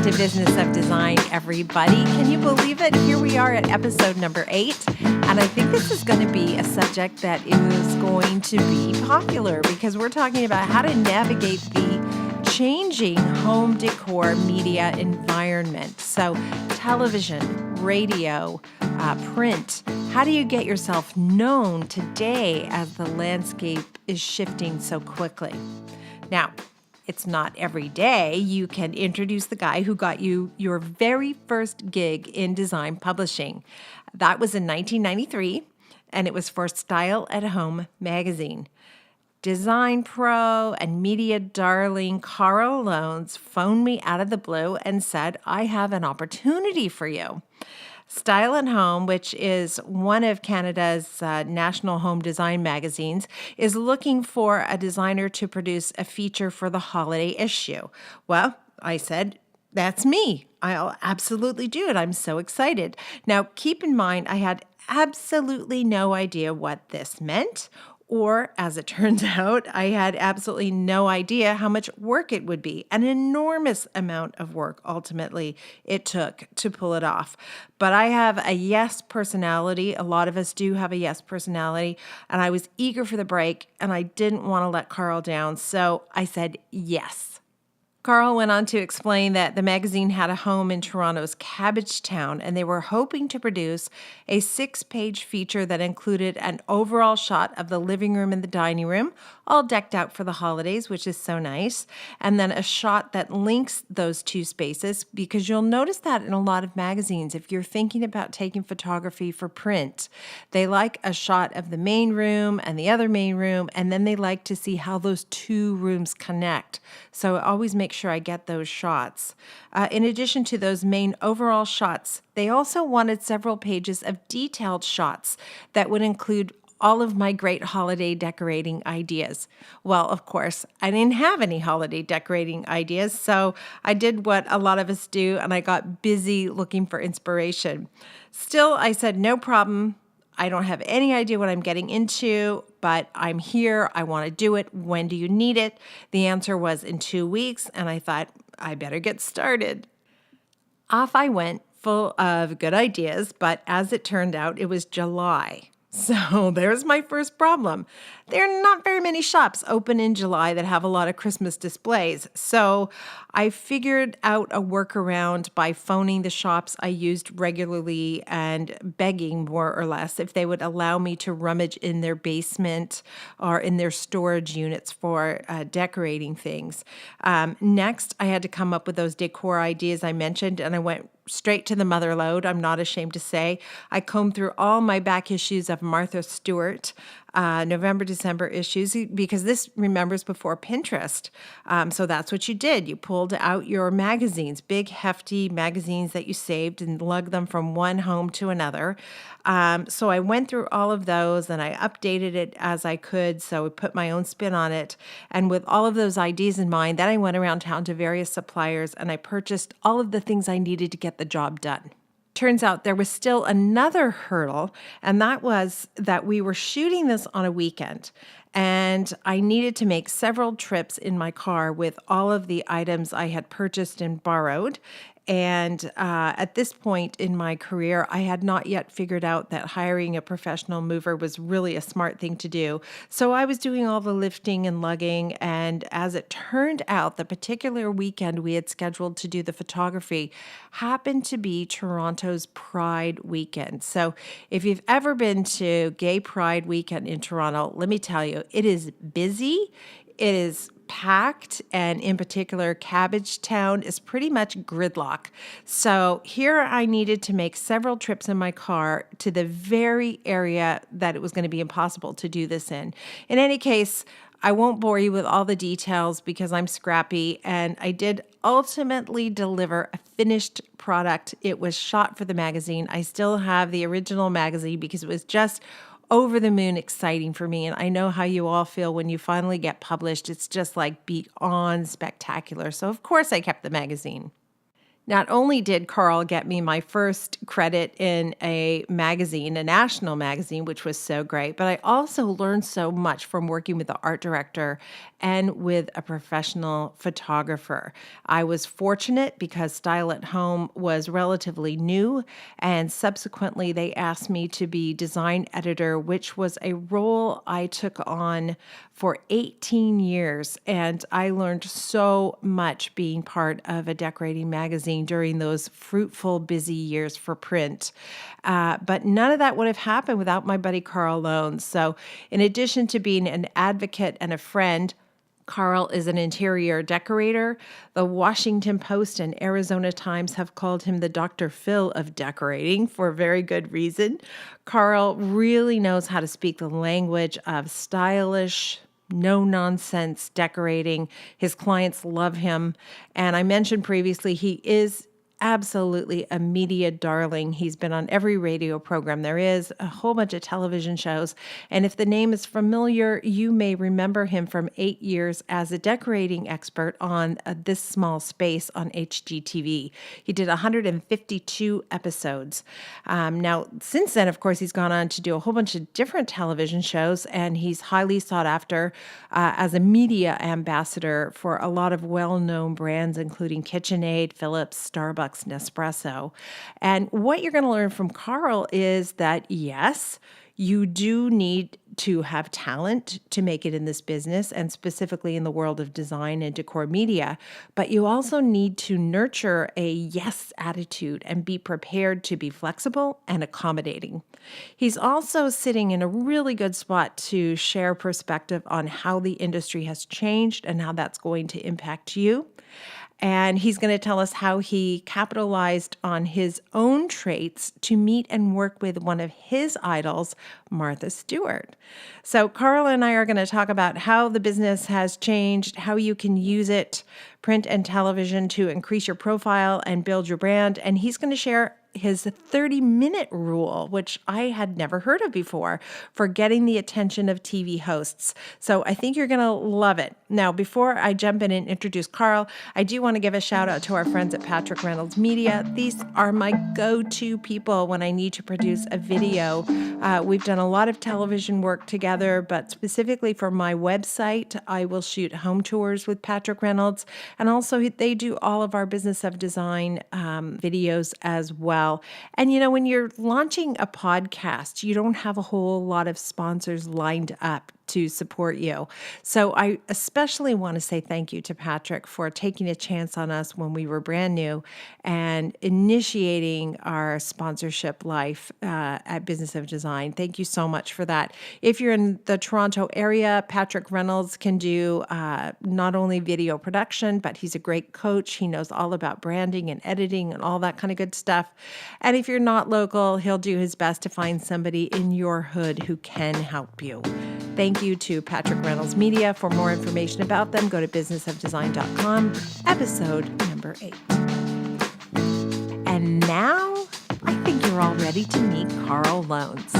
to Business of Design, everybody. Can you believe it? Here we are at episode number 8, and I think this is going to be a subject that is going to be popular because we're talking about how to navigate the changing home decor media environment. So television, radio, print. How do you get yourself known today as the landscape is shifting so quickly? Now, it's not every day you can introduce the guy who got you your very first gig in design publishing. That was in 1993, and it was for Style at Home magazine. Design pro and media darling Karl Lohnes phoned me out of the blue and said, "I have an opportunity for you." Style at Home, which is one of Canada's national home design magazines, is looking for a designer to produce a feature for the holiday issue. Well, I said, that's me. I'll absolutely do it. I'm so excited. Now, keep in mind, I had absolutely no idea what this meant. Or, as it turns out, I had absolutely no idea how much work it would be. An enormous amount of work, ultimately, it took to pull it off. But I have a yes personality. A lot of us do have a yes personality. And I was eager for the break, and I didn't want to let Karl down. So I said yes. Karl went on to explain that the magazine had a home in Toronto's Cabbagetown, and they were hoping to produce a 6-page feature that included an overall shot of the living room and the dining room, all decked out for the holidays, which is so nice, and then a shot that links those two spaces, because you'll notice that in a lot of magazines, if you're thinking about taking photography for print, they like a shot of the main room and the other main room, and then they like to see how those two rooms connect. So I always make sure I get those shots. In addition to those main overall shots, they also wanted several pages of detailed shots that would include all of my great holiday decorating ideas. Well, of course, I didn't have any holiday decorating ideas, so I did what a lot of us do, and I got busy looking for inspiration. Still, I said, no problem. I don't have any idea what I'm getting into, but I'm here. I want to do it. When do you need it? The answer was in 2 weeks, and I thought, I better get started. Off I went, full of good ideas, but as it turned out, it was July. So there's my first problem. There are not very many shops open in July that have a lot of Christmas displays. So I figured out a workaround by phoning the shops I used regularly and begging more or less if they would allow me to rummage in their basement or in their storage units for decorating things. Next, I had to come up with those decor ideas I mentioned, and I went straight to the mother lode, I'm not ashamed to say. I combed through all my back issues of Martha Stewart, November, December issues, because this remembers before Pinterest. So that's what you did. You pulled out your magazines, big, hefty magazines that you saved, and lugged them from one home to another. So I went through all of those, and I updated it as I could, so I put my own spin on it. And with all of those ideas in mind, then I went around town to various suppliers, and I purchased all of the things I needed to get the job done. Turns out there was still another hurdle, and that was that we were shooting this on a weekend, and I needed to make several trips in my car with all of the items I had purchased and borrowed. And at this point in my career, I had not yet figured out that hiring a professional mover was really a smart thing to do. So I was doing all the lifting and lugging. And as it turned out, the particular weekend we had scheduled to do the photography happened to be Toronto's Pride weekend. So if you've ever been to Gay Pride weekend in Toronto, let me tell you, it is busy. It is packed, and in particular, Cabbagetown is pretty much gridlock. So here I needed to make several trips in my car to the very area that it was going to be impossible to do this in. In any case, I won't bore you with all the details because I'm scrappy, and I did ultimately deliver a finished product. It was shot for the magazine. I still have the original magazine because it was just over the moon exciting for me. And I know how you all feel when you finally get published. It's just like beyond spectacular. So of course I kept the magazine. Not only did Karl get me my first credit in a magazine, a national magazine, which was so great, but I also learned so much from working with the art director and with a professional photographer. I was fortunate because Style at Home was relatively new, and subsequently they asked me to be design editor, which was a role I took on for 18 years. And I learned so much being part of a decorating magazine during those fruitful, busy years for print. But none of that would have happened without my buddy Karl Lohnes. So, in addition to being an advocate and a friend, Karl is an interior decorator. The Washington Post and Arizona Times have called him the Dr. Phil of decorating for a very good reason. Karl really knows how to speak the language of stylish, no-nonsense decorating. His clients love him. And I mentioned previously, he is absolutely a media darling. He's been on every radio program there is, a whole bunch of television shows. And if the name is familiar, you may remember him from 8 years as a decorating expert on This Small Space on HGTV. He did 152 episodes. Now, since then, of course, he's gone on to do a whole bunch of different television shows, and he's highly sought after as a media ambassador for a lot of well-known brands, including KitchenAid, Philips, Starbucks, Nespresso. And what you're going to learn from Karl is that, yes, you do need to have talent to make it in this business, and specifically in the world of design and decor media, but you also need to nurture a yes attitude and be prepared to be flexible and accommodating. He's also sitting in a really good spot to share perspective on how the industry has changed and how that's going to impact you. And he's going to tell us how he capitalized on his own traits to meet and work with one of his idols, Martha Stewart. So Karl and I are going to talk about how the business has changed, how you can use it, print and television, to increase your profile and build your brand. And he's going to share his 30-minute rule, which I had never heard of before, for getting the attention of TV hosts. So I think you're going to love it. Now, before I jump in and introduce Karl, I do want to give a shout out to our friends at Patrick Reynolds Media. These are my go-to people when I need to produce a video. We've done a lot of television work together, but specifically for my website, I will shoot home tours with Patrick Reynolds. And also they do all of our Business of Design videos as well. And you know, when you're launching a podcast, you don't have a whole lot of sponsors lined up to support you. So I especially want to say thank you to Patrick for taking a chance on us when we were brand new and initiating our sponsorship life at Business of Design. Thank you so much for that. If you're in the Toronto area, Patrick Reynolds can do not only video production, but he's a great coach. He knows all about branding and editing and all that kind of good stuff. And if you're not local, he'll do his best to find somebody in your hood who can help you. Thank you to Patrick Reynolds Media. For more information about them, go to businessofdesign.com, episode number 8. And now, I think you're all ready to meet Karl Lohnes.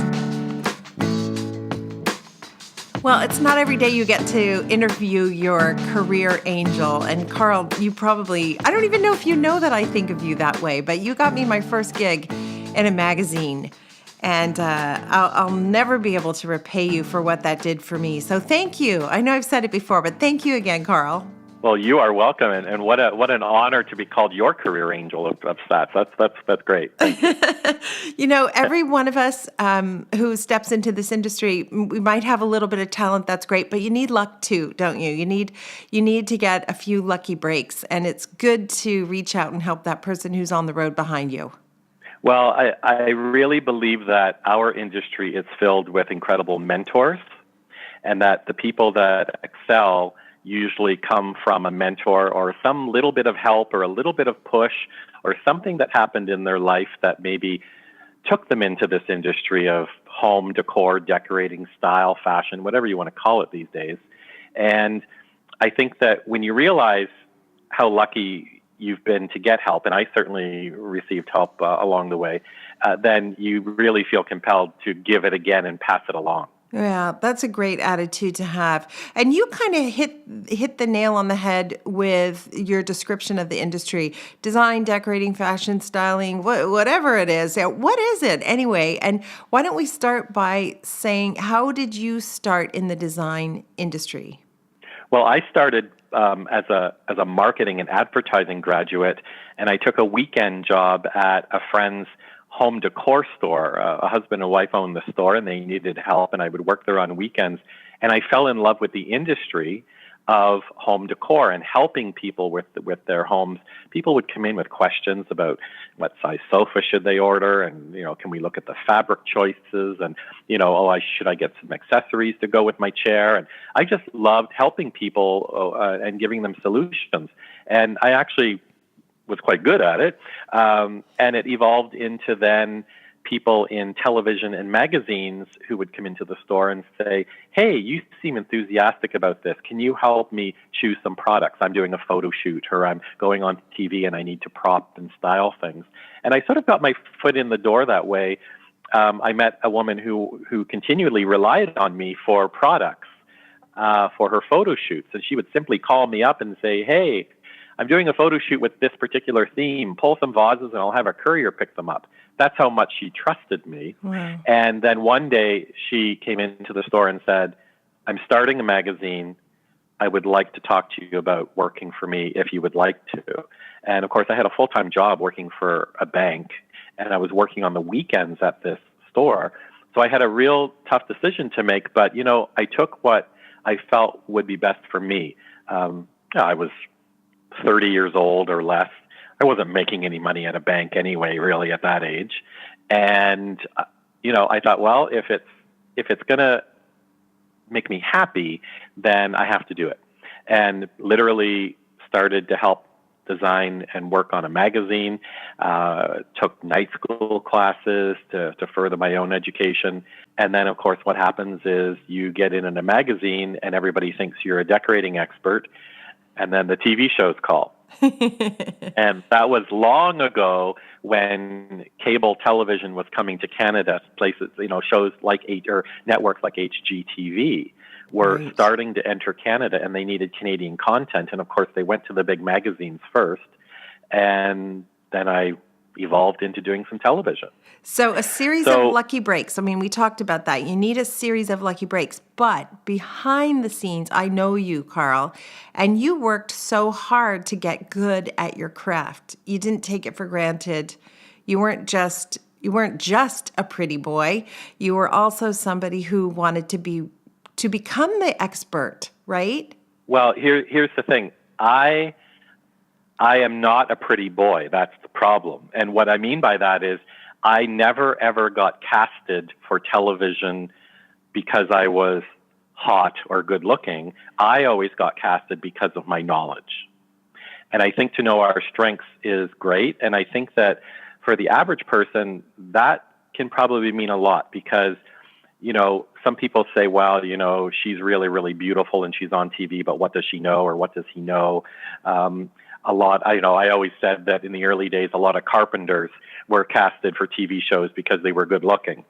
Well, it's not every day you get to interview your career angel. And Karl, you probably, I don't even know if you know that I think of you that way, but you got me my first gig in a magazine. And I'll never be able to repay you for what that did for me. So thank you. I know I've said it before, but thank you again, Karl. Well, you are welcome, and what an honor to be called your career angel of stats. That's great. You know, every one of us who steps into this industry, we might have a little bit of talent. That's great, but you need luck too, don't you? You need to get a few lucky breaks, and it's good to reach out and help that person who's on the road behind you. Well, I really believe that our industry is filled with incredible mentors, and that the people that excel usually come from a mentor or some little bit of help or a little bit of push or something that happened in their life that maybe took them into this industry of home decor, decorating, style, fashion, whatever you want to call it these days. And I think that when you realize how lucky you've been to get help, and I certainly received help along the way, then you really feel compelled to give it again and pass it along. Yeah, that's a great attitude to have. And you kind of hit the nail on the head with your description of the industry. Design, decorating, fashion, styling, whatever it is. Yeah, what is it anyway? And why don't we start by saying, how did you start in the design industry? Well, I started as a marketing and advertising graduate, and I took a weekend job at a friend's home decor store. A husband and wife owned the store, and they needed help, and I would work there on weekends. And I fell in love with the industry of home decor and helping people with their homes. People would come in with questions about what size sofa should they order, and can we look at the fabric choices, and should I get some accessories to go with my chair? And I just loved helping people and giving them solutions. And I actually was quite good at it, and it evolved into then people in television and magazines who would come into the store and say, hey, you seem enthusiastic about this. Can you help me choose some products? I'm doing a photo shoot, or I'm going on TV and I need to prop and style things. And I sort of got my foot in the door that way. I met a woman who continually relied on me for products for her photo shoots. And she would simply call me up and say, hey, I'm doing a photo shoot with this particular theme. Pull some vases and I'll have a courier pick them up. That's how much she trusted me. Wow. And then one day she came into the store and said, I'm starting a magazine. I would like to talk to you about working for me if you would like to. And of course, I had a full-time job working for a bank, and I was working on the weekends at this store. So I had a real tough decision to make, but I took what I felt would be best for me. I was 30 years old or less. I wasn't making any money at a bank anyway, really, at that age. And, I thought, well, if it's going to make me happy, then I have to do it. And literally started to help design and work on a magazine, took night school classes to further my own education. And then, of course, what happens is you get in a magazine and everybody thinks you're a decorating expert, and then the TV shows call. And that was long ago when cable television was coming to Canada. Places, shows like or networks like HGTV were starting to enter Canada, and they needed Canadian content. And of course, they went to the big magazines first, and then I evolved into doing some television. So a series of lucky breaks. I mean, we talked about that. You need a series of lucky breaks. But behind the scenes, I know you, Karl, and you worked so hard to get good at your craft. You didn't take it for granted. You weren't just a pretty boy. You were also somebody who wanted to become the expert, right? Well, here's the thing. I am not a pretty boy. That's the problem. And what I mean by that is I never, ever got casted for television because I was hot or good looking. I always got casted because of my knowledge. And I think to know our strengths is great. And I think that for the average person, that can probably mean a lot because, some people say, well, she's really, really beautiful and she's on TV, but what does she know or what does he know? A lot, I always said that in the early days, a lot of carpenters were casted for TV shows because they were good looking,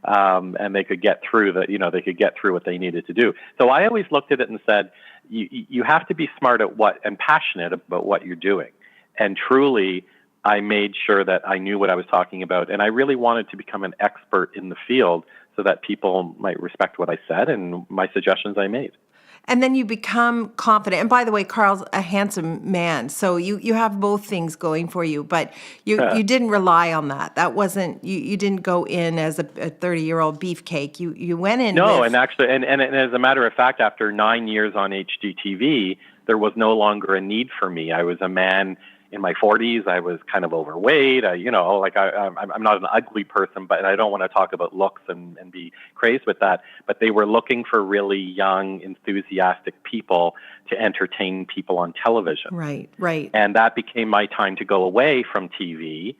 and they could get through they could get through what they needed to do. So I always looked at it and said, you have to be smart at and passionate about what you're doing. And truly, I made sure that I knew what I was talking about, and I really wanted to become an expert in the field so that people might respect what I said and my suggestions I made. And then you become confident. And by the way, Karl's a handsome man, so you have both things going for you. But you didn't rely on that. That wasn't you didn't go in as a 30-year-old beefcake. You went in. No, and actually, and as a matter of fact, after 9 years on HGTV, there was no longer a need for me. I was a man in my 40s. I was kind of overweight. I'm not an ugly person, but I don't want to talk about looks and be crazed with that. But they were looking for really young, enthusiastic people to entertain people on television. Right, right. And that became my time to go away from TV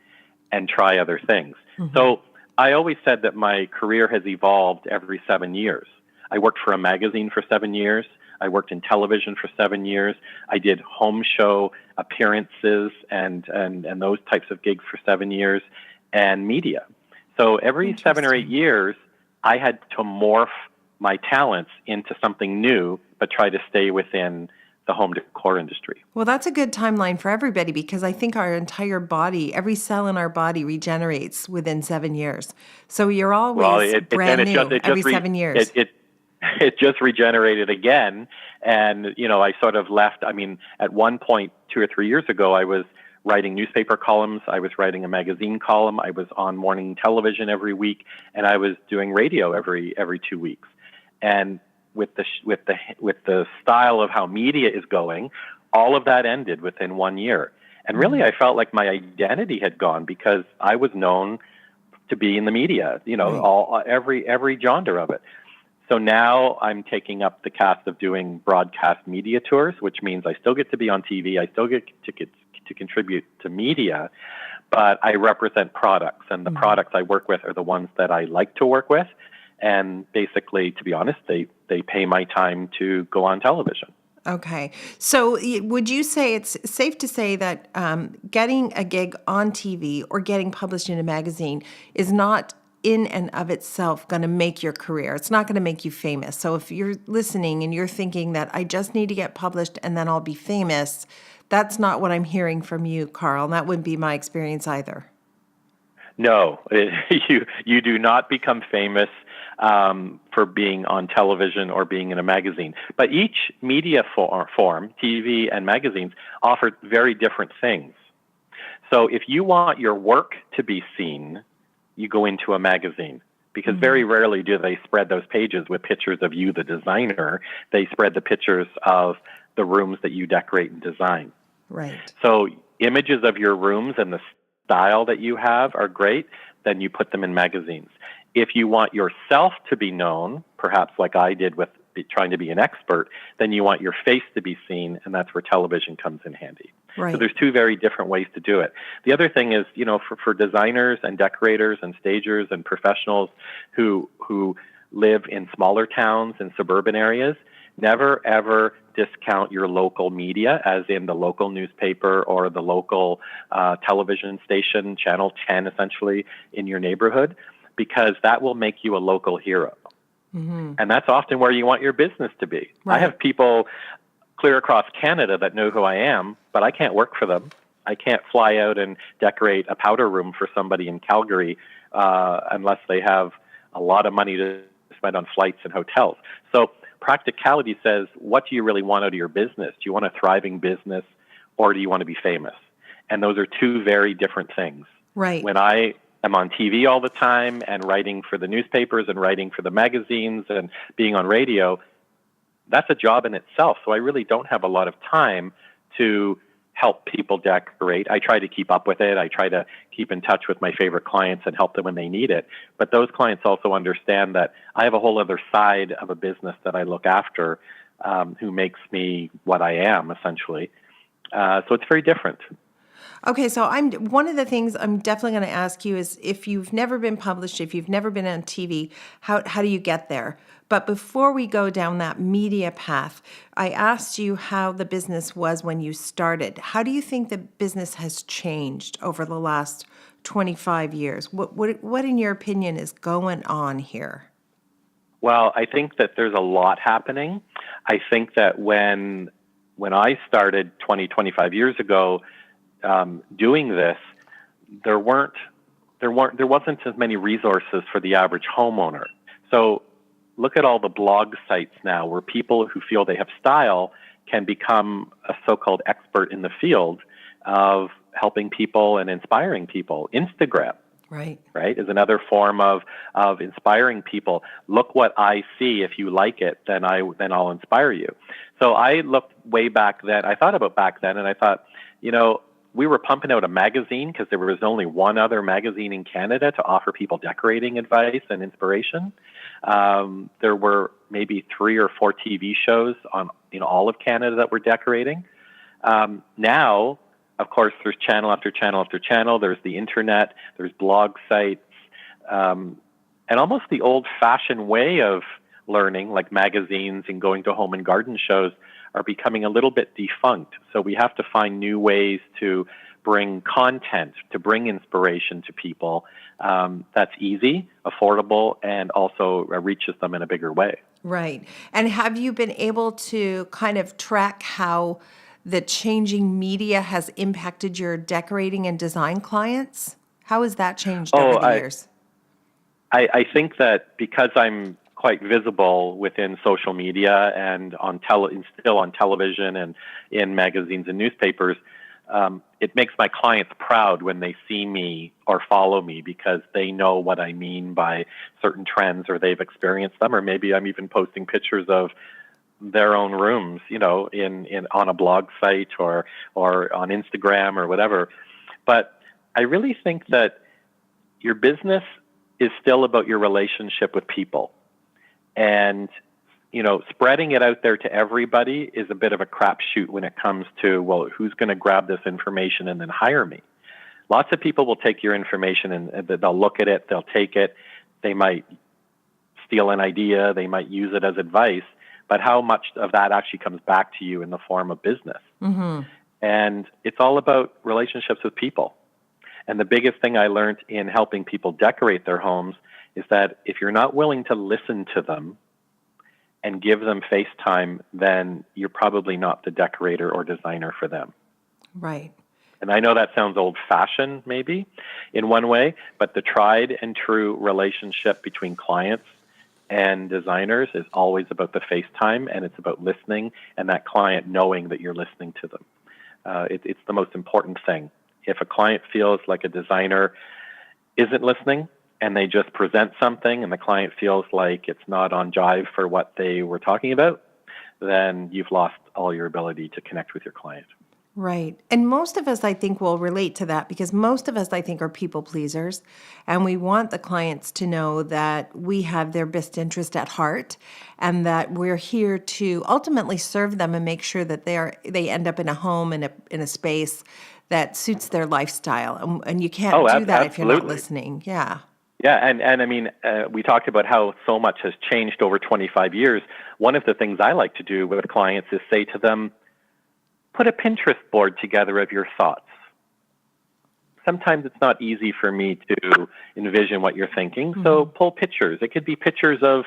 and try other things. Mm-hmm. So I always said that my career has evolved every 7 years. I worked for a magazine for 7 years. I worked in television for 7 years. I did home show appearances and those types of gigs for 7 years, and media. So every 7 or 8 years, I had to morph my talents into something new, but try to stay within the home decor industry. Well, that's a good timeline for everybody because I think our entire body, every cell in our body regenerates within 7 years. So you're Well, always brand new every 7 years. It just regenerated again. And, I sort of left. I mean, at one point, 2 or 3 years ago, I was writing newspaper columns. I was writing a magazine column. I was on morning television every week, and I was doing radio every 2 weeks. And with the style of how media is going, all of that ended within 1 year. And really, I felt like my identity had gone because I was known to be in the media, every genre of it. So now I'm taking up the cast of doing broadcast media tours, which means I still get to be on TV. I still get to contribute to media, but I represent products, and the products I work with are the ones that I like to work with. And basically, to be honest, they pay my time to go on television. Okay. So would you say it's safe to say that getting a gig on TV or getting published in a magazine is not in and of itself going to make your career? It's not going to make you famous. So if you're listening and you're thinking that I just need to get published and then I'll be famous, that's not what I'm hearing from you, Karl. And that wouldn't be my experience either. No, you do not become famous for being on television or being in a magazine. But each media form, TV and magazines, offer very different things. So if you want your work to be seen, you go into a magazine, because very rarely do they spread those pages with pictures of you, the designer. They spread the pictures of the rooms that you decorate and design. Right. So images of your rooms and the style that you have are great, then you put them in magazines. If you want yourself to be known, perhaps like I did with trying to be an expert, then you want your face to be seen, and that's where television comes in handy. Right. So there's two very different ways to do it. The other thing is, for designers and decorators and stagers and professionals who live in smaller towns and suburban areas, never ever discount your local media, as in the local newspaper or the local television station, Channel 10 essentially, in your neighborhood, because that will make you a local hero. Mm-hmm. And that's often where you want your business to be. Right. I have people clear across Canada that know who I am, but I can't work for them. I can't fly out and decorate a powder room for somebody in Calgary unless they have a lot of money to spend on flights and hotels. So practicality says, what do you really want out of your business? Do you want a thriving business, or do you want to be famous? And those are two very different things. Right. When I am on TV all the time and writing for the newspapers and writing for the magazines and being on radio, that's a job in itself. So I really don't have a lot of time to help people decorate. I try to keep up with it. I try to keep in touch with my favorite clients and help them when they need it. But those clients also understand that I have a whole other side of a business that I look after, who makes me what I am, essentially. So it's very different. Okay, so one of the things I'm definitely going to ask you is, if you've never been published, if you've never been on TV, how do you get there? But before we go down that media path, I asked you how the business was when you started. How do you think the business has changed over the last 25 years? What in your opinion is going on here? Well, I think that there's a lot happening. I think that when I started 25 years ago, doing this, there wasn't as many resources for the average homeowner. So look at all the blog sites now where people who feel they have style can become a so-called expert in the field of helping people and inspiring people. Instagram, right, is another form of inspiring people. Look what I see. If you like it, then I'll inspire you. So I looked way back then. I thought about back then, and I thought, we were pumping out a magazine because there was only one other magazine in Canada to offer people decorating advice and inspiration. There were maybe 3 or 4 TV shows in all of Canada that were decorating. Now, of course, there's channel after channel after channel. There's the internet. There's blog sites. And almost the old-fashioned way of learning, like magazines and going to home and garden shows, are becoming a little bit defunct. So we have to find new ways to bring content, to bring inspiration to people, that's easy, affordable, and also reaches them in a bigger way. Right. And have you been able to kind of track how the changing media has impacted your decorating and design clients? How has that changed over Oh, the years? I think that because I'm quite visible within social media and still on television and in magazines and newspapers, it makes my clients proud when they see me or follow me because they know what I mean by certain trends, or they've experienced them, or maybe I'm even posting pictures of their own rooms, in on a blog site or on Instagram or whatever. But I really think that your business is still about your relationship with people. And, spreading it out there to everybody is a bit of a crapshoot when it comes to, well, who's going to grab this information and then hire me? Lots of people will take your information and they'll look at it, they'll take it, they might steal an idea, they might use it as advice, but how much of that actually comes back to you in the form of business? Mm-hmm. And it's all about relationships with people. And the biggest thing I learned in helping people decorate their homes is that if you're not willing to listen to them and give them face time, then you're probably not the decorator or designer for them. Right. And I know that sounds old-fashioned maybe in one way, but the tried and true relationship between clients and designers is always about the face time, and it's about listening and that client knowing that you're listening to them. It's the most important thing. If a client feels like a designer isn't listening and they just present something and the client feels like it's not on jive for what they were talking about, then you've lost all your ability to connect with your client. Right. And most of us, I think, will relate to that because most of us, I think, are people pleasers. And we want the clients to know that we have their best interest at heart and that we're here to ultimately serve them and make sure that they end up in a home, in a space that suits their lifestyle. And you can't do that if you're not listening. Yeah. Yeah, and I mean, we talked about how so much has changed over 25 years. One of the things I like to do with clients is say to them, put a Pinterest board together of your thoughts. Sometimes it's not easy for me to envision what you're thinking, so pull pictures. It could be pictures of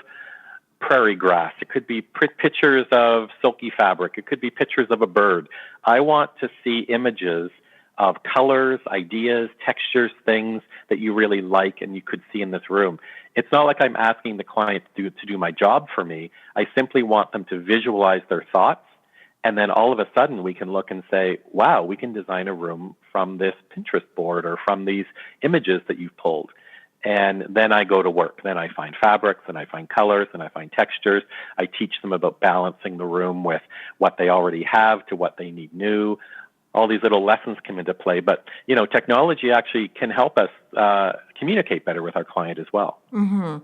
prairie grass. It could be pictures of silky fabric. It could be pictures of a bird. I want to see images of colors, ideas, textures, things that you really like and you could see in this room. It's not like I'm asking the client to do my job for me. I simply want them to visualize their thoughts. And then all of a sudden we can look and say, wow, we can design a room from this Pinterest board or from these images that you've pulled. And then I go to work. Then I find fabrics and I find colors and I find textures. I teach them about balancing the room with what they already have to what they need new. All these little lessons come into play. But, technology actually can help us communicate better with our client as well. Mm-hmm.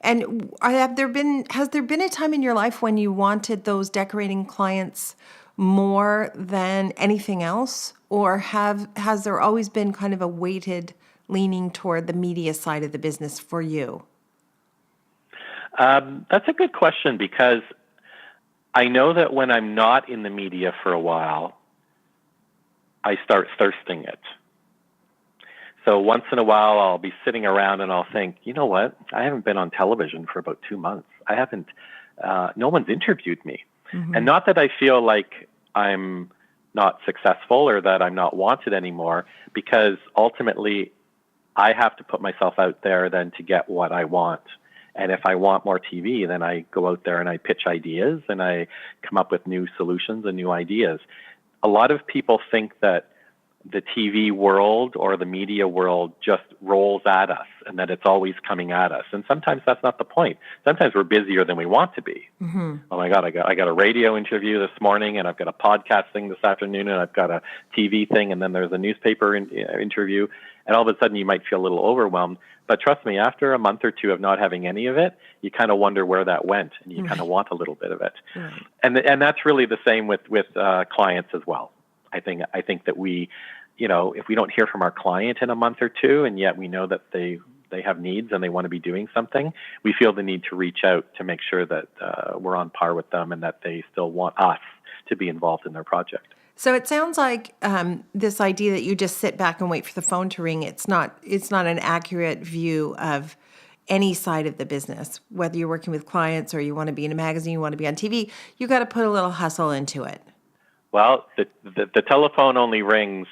And has there been a time in your life when you wanted those decorating clients more than anything else? Or has there always been kind of a weighted leaning toward the media side of the business for you? That's a good question because I know that when I'm not in the media for a while, I start thirsting it. So once in a while, I'll be sitting around and I'll think, you know what? I haven't been on television for about 2 months. No one's interviewed me. Mm-hmm. And not that I feel like I'm not successful or that I'm not wanted anymore, because ultimately I have to put myself out there then to get what I want. And if I want more TV, then I go out there and I pitch ideas and I come up with new solutions and new ideas. A lot of people think that the TV world or the media world just rolls at us and that it's always coming at us. And sometimes that's not the point. Sometimes we're busier than we want to be. Mm-hmm. Oh my God, I got a radio interview this morning and I've got a podcast thing this afternoon and I've got a TV thing and then there's a newspaper interview. And all of a sudden you might feel a little overwhelmed. But trust me, after a month or two of not having any of it, you kind of wonder where that went and you kind of want a little bit of it. Right. And that's really the same with clients as well. I think that we, if we don't hear from our client in a month or two, and yet we know that they have needs and they want to be doing something, we feel the need to reach out to make sure that we're on par with them and that they still want us to be involved in their project. So it sounds like this idea that you just sit back and wait for the phone to ring. It's not an accurate view of any side of the business. Whether you're working with clients or you want to be in a magazine, you want to be on TV, you got to put a little hustle into it. Well, the telephone only rings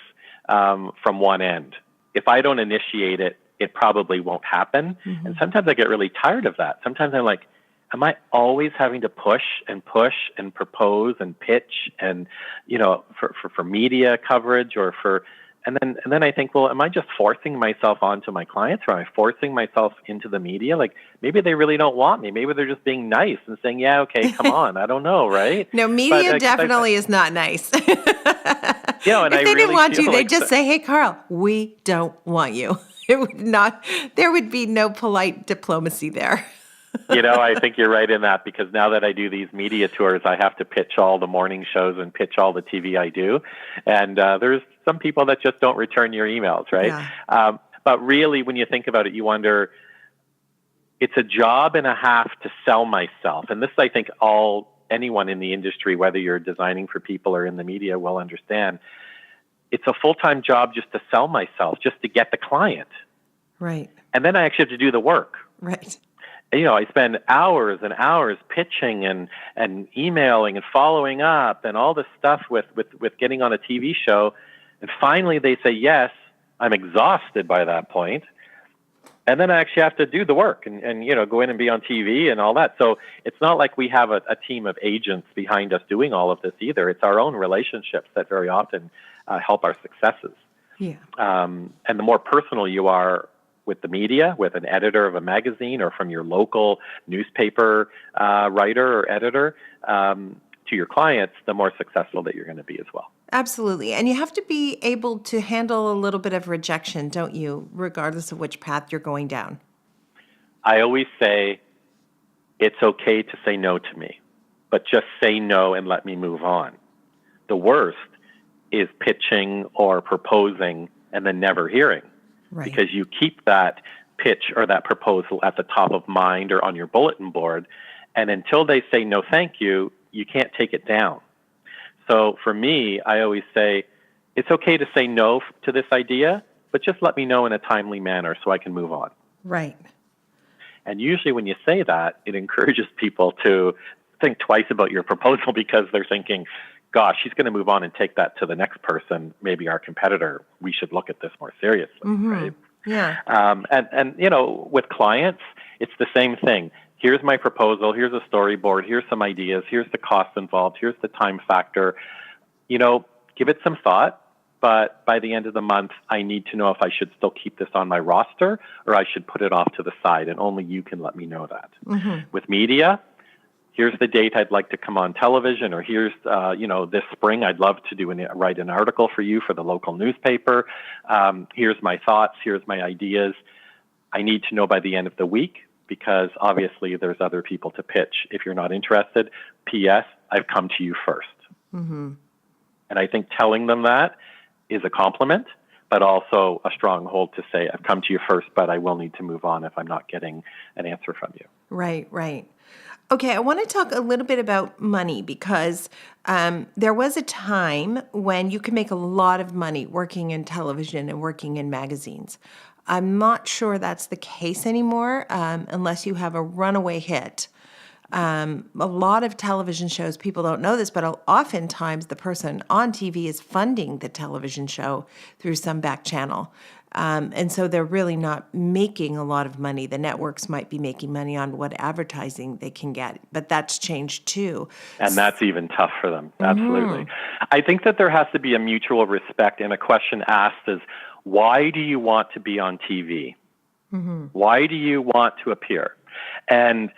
from one end. If I don't initiate it, it probably won't happen. Mm-hmm. And sometimes I get really tired of that. Sometimes I'm like, am I always having to push and propose and pitch and, for media coverage or for, and then I think, well, am I just forcing myself onto my clients, or am I forcing myself into the media? Like, maybe they really don't want me. Maybe they're just being nice and saying, yeah, okay, come on. I don't know, right? No, media definitely is not nice. And if they really didn't want you, like they'd just say, hey, Karl, we don't want you. There would be no polite diplomacy there. I think you're right in that, because now that I do these media tours, I have to pitch all the morning shows and pitch all the TV I do. And there's some people that just don't return your emails, right? Yeah. But really, when you think about it, you wonder, it's a job and a half to sell myself. And this, I think, anyone in the industry, whether you're designing for people or in the media, will understand. It's a full-time job just to sell myself, just to get the client. Right. And then I actually have to do the work. Right. I spend hours and hours pitching and emailing and following up and all this stuff with getting on a TV show. And finally they say yes. I'm exhausted by that point. And then I actually have to do the work and go in and be on TV and all that. So it's not like we have a team of agents behind us doing all of this either. It's our own relationships that very often help our successes. Yeah. And the more personal you are with the media, with an editor of a magazine, or from your local newspaper writer or editor to your clients, the more successful that you're going to be as well. Absolutely. And you have to be able to handle a little bit of rejection, don't you, regardless of which path you're going down? I always say it's okay to say no to me, but just say no and let me move on. The worst is pitching or proposing and then never hearing. Right. Because you keep that pitch or that proposal at the top of mind or on your bulletin board, and until they say no thank you, you can't take it down. So for me, I always say, it's okay to say no to this idea, but just let me know in a timely manner so I can move on. Right. And usually when you say that, it encourages people to think twice about your proposal, because they're thinking, gosh, she's going to move on and take that to the next person, maybe our competitor. We should look at this more seriously, mm-hmm. right? Yeah. And with clients, it's the same thing. Here's my proposal. Here's a storyboard. Here's some ideas. Here's the cost involved. Here's the time factor. Give it some thought. But by the end of the month, I need to know if I should still keep this on my roster or I should put it off to the side, and only you can let me know that. Mm-hmm. With media, here's the date I'd like to come on television, or here's, this spring I'd love to write an article for you for the local newspaper. Here's my thoughts. Here's my ideas. I need to know by the end of the week, because obviously there's other people to pitch. If you're not interested, P.S., I've come to you first. Mm-hmm. And I think telling them that is a compliment, but also a stronghold to say, I've come to you first, but I will need to move on if I'm not getting an answer from you. Right, right. Okay, I want to talk a little bit about money, because there was a time when you could make a lot of money working in television and working in magazines. I'm not sure that's the case anymore, unless you have a runaway hit. A lot of television shows, people don't know this, but oftentimes the person on TV is funding the television show through some back channel. And so they're really not making a lot of money. The networks might be making money on what advertising they can get, but that's changed too. And that's even tough for them. Absolutely. Mm-hmm. I think that there has to be a mutual respect, and a question asked is, why do you want to be on TV? Mm-hmm. Why do you want to appear? And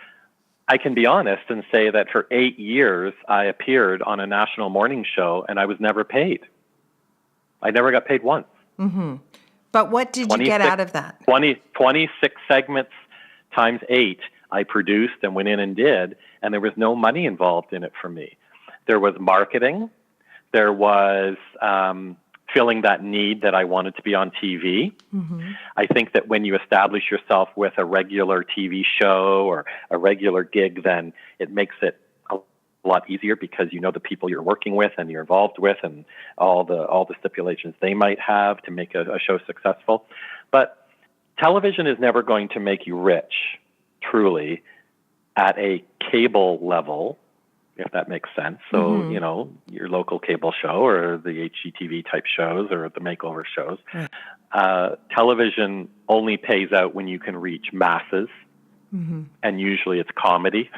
I can be honest and say that for 8 years, I appeared on a national morning show and I was never paid. I never got paid once. Mm-hmm. But what did you get out of that? 26 segments times 8 I produced and went in and did, and there was no money involved in it for me. There was marketing. There was filling that need that I wanted to be on TV. Mm-hmm. I think that when you establish yourself with a regular TV show or a regular gig, then it makes it a lot easier because you know the people you're working with and you're involved with and all the stipulations they might have to make a show successful. But television is never going to make you rich, truly, at a cable level, if that makes sense. So, you know, your local cable show or the HGTV type shows or the makeover shows. Right. Television only pays out when you can reach masses. And usually it's comedy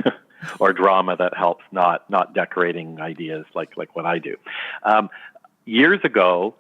or drama that helps, not decorating ideas like what I do. Years ago,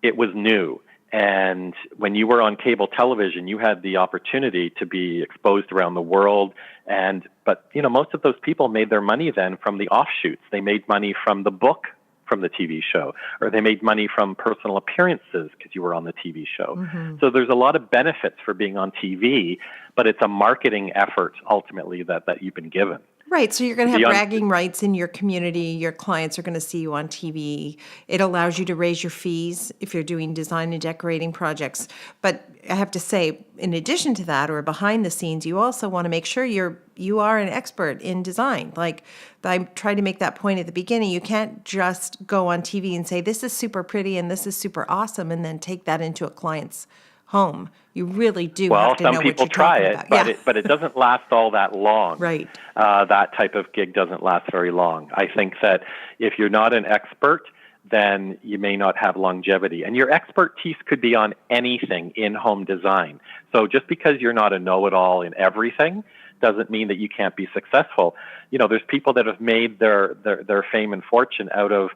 it was new. And when you were on cable television, you had the opportunity to be exposed around the world. But you know, most of those people made their money then from the offshoots. They made money from the book from the TV show, or they made money from personal appearances because you were on the TV show. So there's a lot of benefits for being on TV, but it's a marketing effort ultimately that you've been given. Right. So you're going to have bragging rights in your community. Your clients are going to see you on TV. It allows you to raise your fees if you're doing design and decorating projects. But I have to say, in addition to that, or behind the scenes, you also want to make sure you are an expert in design. Like I tried to make that point at the beginning. You can't just go on TV and say, this is super pretty and this is super awesome, and then take that into a client's home. You really do have to know what you're talking about. Well, some people try it, but it doesn't last all that long. Right. That type of gig doesn't last very long. I think that if you're not an expert, then you may not have longevity. And your expertise could be on anything in home design. So just because you're not a know-it-all in everything doesn't mean that you can't be successful. You know, there's people that have made their fame and fortune out of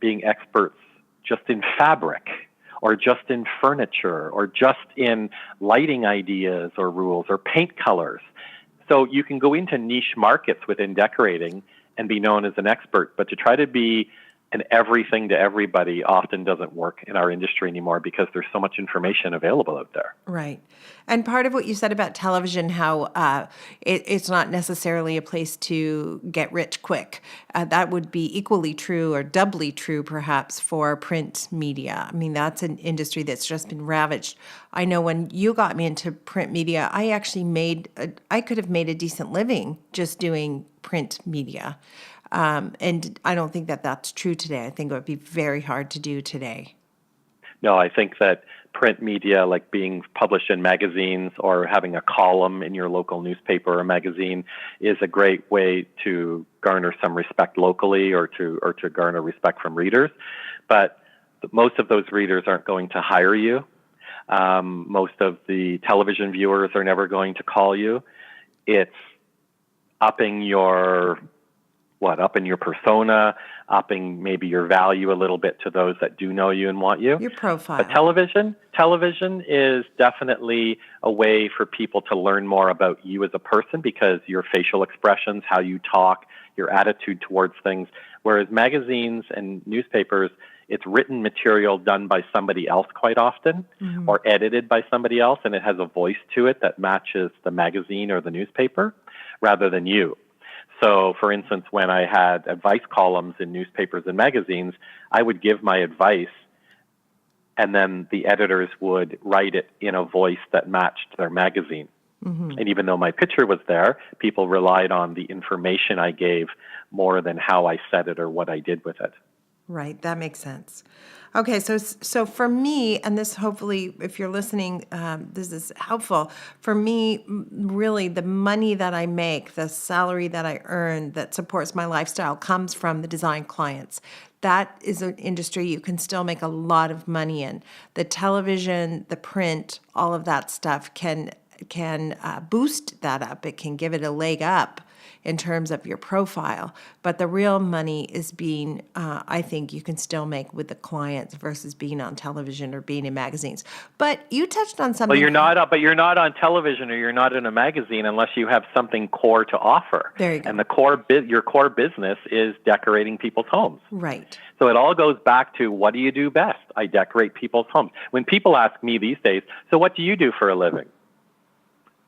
being experts just in fabric, or just in furniture, or just in lighting ideas or rules, or paint colors. So you can go into niche markets within decorating and be known as an expert, but to try to be an everything to everybody often doesn't work in our industry anymore because there's so much information available out there. Right. And part of what you said about television, how it's not necessarily a place to get rich quick, that would be equally true or doubly true perhaps for print media. I mean, that's an industry that's just been ravaged. I know when you got me into print media, I actually I could have made a decent living just doing print media. And I don't think that that's true today. I think it would be very hard to do today. No, I think that print media, like being published in magazines or having a column in your local newspaper or magazine, is a great way to garner some respect locally or to garner respect from readers. But most of those readers aren't going to hire you. Most of the television viewers are never going to call you. It's upping your persona, upping maybe your value a little bit to those that do know you and want you. Your profile. But television is definitely a way for people to learn more about you as a person because your facial expressions, how you talk, your attitude towards things. Whereas magazines and newspapers, it's written material done by somebody else quite often or edited by somebody else, and it has a voice to it that matches the magazine or the newspaper rather than you. So, for instance, when I had advice columns in newspapers and magazines, I would give my advice, and then the editors would write it in a voice that matched their magazine. And even though my picture was there, people relied on the information I gave more than how I said it or what I did with it. Right, that makes sense. Okay, so for me, and this hopefully, if you're listening, this is helpful. For me, really, the money that I make, the salary that I earn that supports my lifestyle comes from the design clients. That is an industry you can still make a lot of money in. The television, the print, all of that stuff can boost that up. It can give it a leg up in terms of your profile. But the real money is being, I think you can still make with the clients versus being on television or being in magazines. But you touched on something. Well, you're not on television or you're not in a magazine unless you have something core to offer. There you go. And your core business is decorating people's homes. Right. So it all goes back to, what do you do best? I decorate people's homes. When people ask me these days, so what do you do for a living?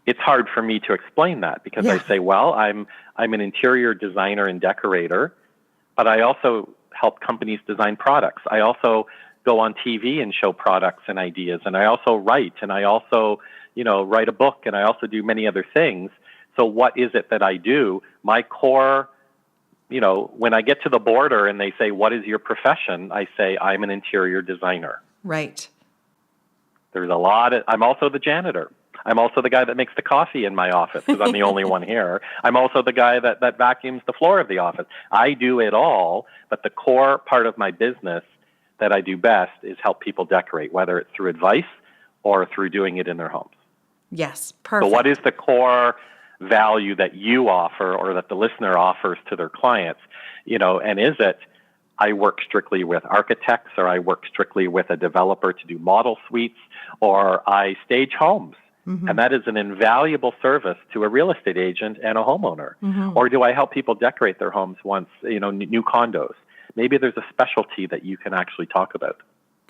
It's hard for me to explain that because I say, well, I'm an interior designer and decorator, but I also help companies design products. I also go on TV and show products and ideas, and I also write, and I also, write a book, and I also do many other things. So what is it that I do? My core when I get to the border and they say, what is your profession? I say, I'm an interior designer. Right. I'm also the janitor. I'm also the guy that makes the coffee in my office because I'm the only one here. I'm also the guy that vacuums the floor of the office. I do it all, but the core part of my business that I do best is help people decorate, whether it's through advice or through doing it in their homes. Yes, perfect. So what is the core value that you offer or that the listener offers to their clients? And is it, I work strictly with architects, or I work strictly with a developer to do model suites, or I stage homes? Mm-hmm. And that is an invaluable service to a real estate agent and a homeowner. Mm-hmm. Or do I help people decorate their homes once, new condos? Maybe there's a specialty that you can actually talk about.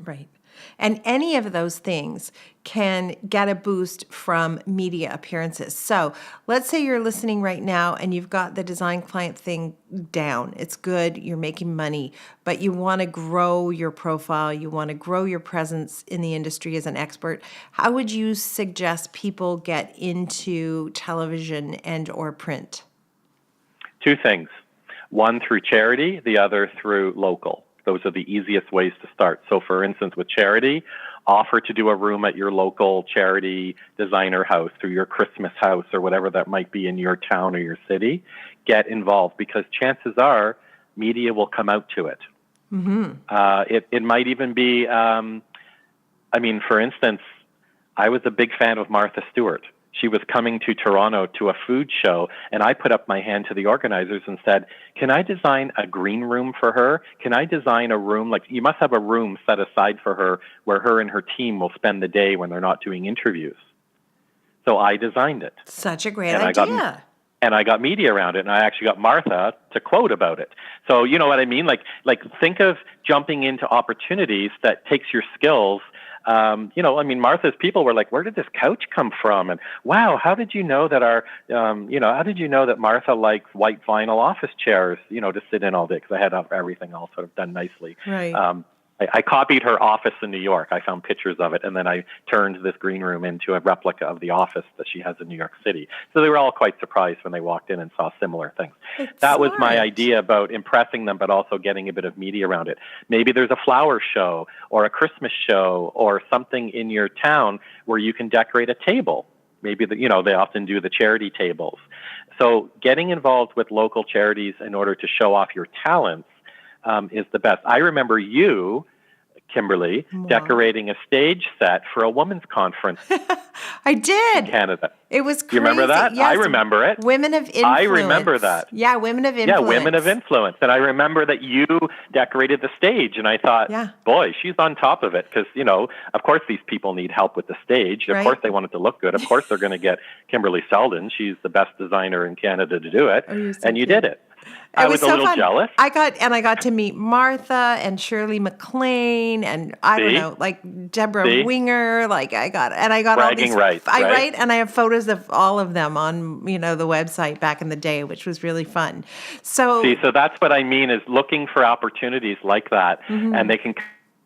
Right. And any of those things can get a boost from media appearances. So let's say you're listening right now and you've got the design client thing down. It's good. You're making money, but you want to grow your profile. You want to grow your presence in the industry as an expert. How would you suggest people get into television and or print? Two things. One through charity, the other through local. Those are the easiest ways to start. So for instance, with charity, offer to do a room at your local charity designer house or your Christmas house or whatever that might be in your town or your city. Get involved because chances are media will come out to it. Mm-hmm. It might even be, for instance, I was a big fan of Martha Stewart. She was coming to Toronto to a food show, and I put up my hand to the organizers and said, can I design a green room for her? Can I design a room, you must have a room set aside for her where her and her team will spend the day when they're not doing interviews. So I designed it. Such a great idea. And I got media around it, and I actually got Martha to quote about it. So you know what I mean? Like think of jumping into opportunities that takes your skills. Martha's people were like, where did this couch come from? And wow, how did you know that how did you know that Martha likes white vinyl office chairs, to sit in all day? Because I had everything all sort of done nicely. Right. I copied her office in New York. I found pictures of it, and then I turned this green room into a replica of the office that she has in New York City. So they were all quite surprised when they walked in and saw similar things. That was my idea about impressing them, but also getting a bit of media around it. Maybe there's a flower show or a Christmas show or something in your town where you can decorate a table. Maybe they often do the charity tables. So getting involved with local charities in order to show off your talents is the best. I remember you, Kimberly, decorating a stage set for a women's conference. I did. In Canada. It was crazy. You remember that? Yes. I remember it. Women of Influence. I remember that. Yeah, Women of Influence. Yeah, Women of Influence. And I remember that you decorated the stage. And I thought, boy, she's on top of it. Because, of course these people need help with the stage. Right. Of course they want it to look good. Of course they're going to get Kimberley Seldon. She's the best designer in Canada to do it. And you did it. I was so a little jealous. I got to meet Martha and Shirley MacLaine and don't know, Deborah Winger. I got all these. Right. And I have photos of all of them on the website back in the day, which was really fun. So that's what I mean is looking for opportunities like that, mm-hmm. and they can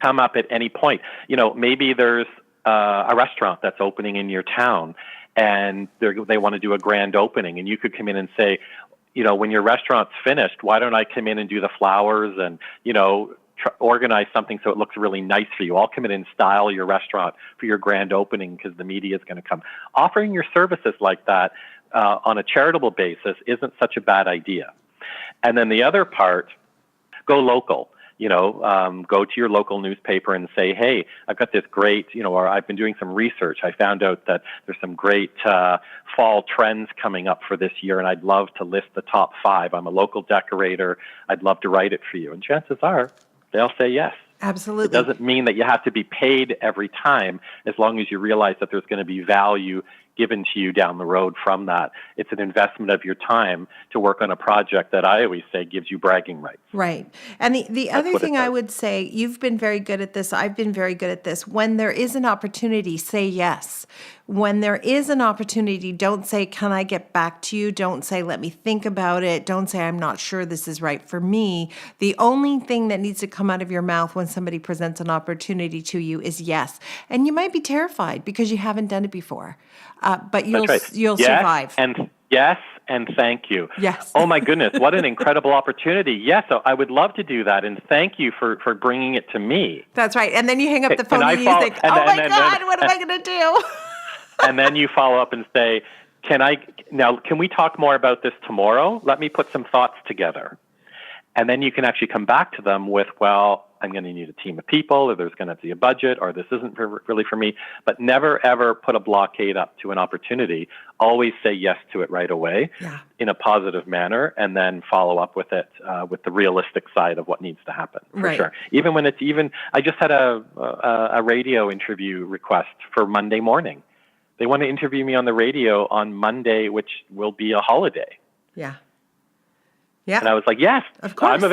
come up at any point. Maybe there's a restaurant that's opening in your town, and they want to do a grand opening, and you could come in and say, when your restaurant's finished, why don't I come in and do the flowers and, organize something so it looks really nice for you. I'll come in and style your restaurant for your grand opening because the media is going to come. Offering your services like that on a charitable basis isn't such a bad idea. And then the other part, go local. Go to your local newspaper and say, hey, I've got this great, or I've been doing some research. I found out that there's some great fall trends coming up for this year, and I'd love to list the top 5. I'm a local decorator. I'd love to write it for you. And chances are they'll say yes. Absolutely. It doesn't mean that you have to be paid every time, as long as you realize that there's going to be value given to you down the road from that. It's an investment of your time to work on a project that I always say gives you bragging rights. Right. And the other thing I would say, you've been very good at this, I've been very good at this. When there is an opportunity, say yes. When there is an opportunity, don't say, can I get back to you? Don't say, let me think about it. Don't say, I'm not sure this is right for me. The only thing that needs to come out of your mouth when somebody presents an opportunity to you is yes. And you might be terrified because you haven't done it before. But you'll survive. And Yes, and thank you. Yes. Oh my goodness, what an incredible opportunity. Yes, so I would love to do that, and thank you for bringing it to me. That's right. And then you hang up the phone and you think, what am I going to do? And then you follow up and say, can we talk more about this tomorrow? Let me put some thoughts together. And then you can actually come back to them with, well, I'm going to need a team of people, or there's going to be a budget, or this isn't really for me. But never, ever put a blockade up to an opportunity. Always say yes to it right away in a positive manner, and then follow up with it with the realistic side of what needs to happen, for sure. Even when I just had a radio interview request for Monday morning. They want to interview me on the radio on Monday, which will be a holiday. Yeah. Yeah. And I was like, yes, of course. I'm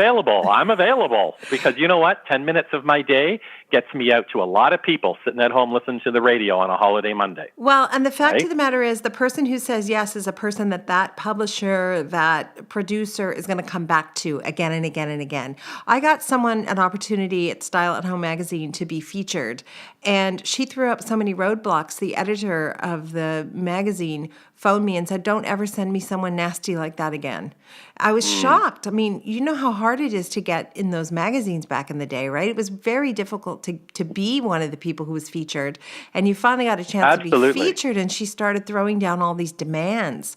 available. Because you know what? 10 minutes of my day gets me out to a lot of people sitting at home listening to the radio on a holiday Monday. Well, and the fact of the matter is the person who says yes is a person that publisher, that producer is going to come back to again and again and again. I got someone an opportunity at Style at Home magazine to be featured, and she threw up so many roadblocks. The editor of the magazine phoned me and said, don't ever send me someone nasty like that again. I was shocked. I mean, you know how hard it is to get in those magazines back in the day, right? It was very difficult to be one of the people who was featured. And you finally got a chance to be featured, and she started throwing down all these demands.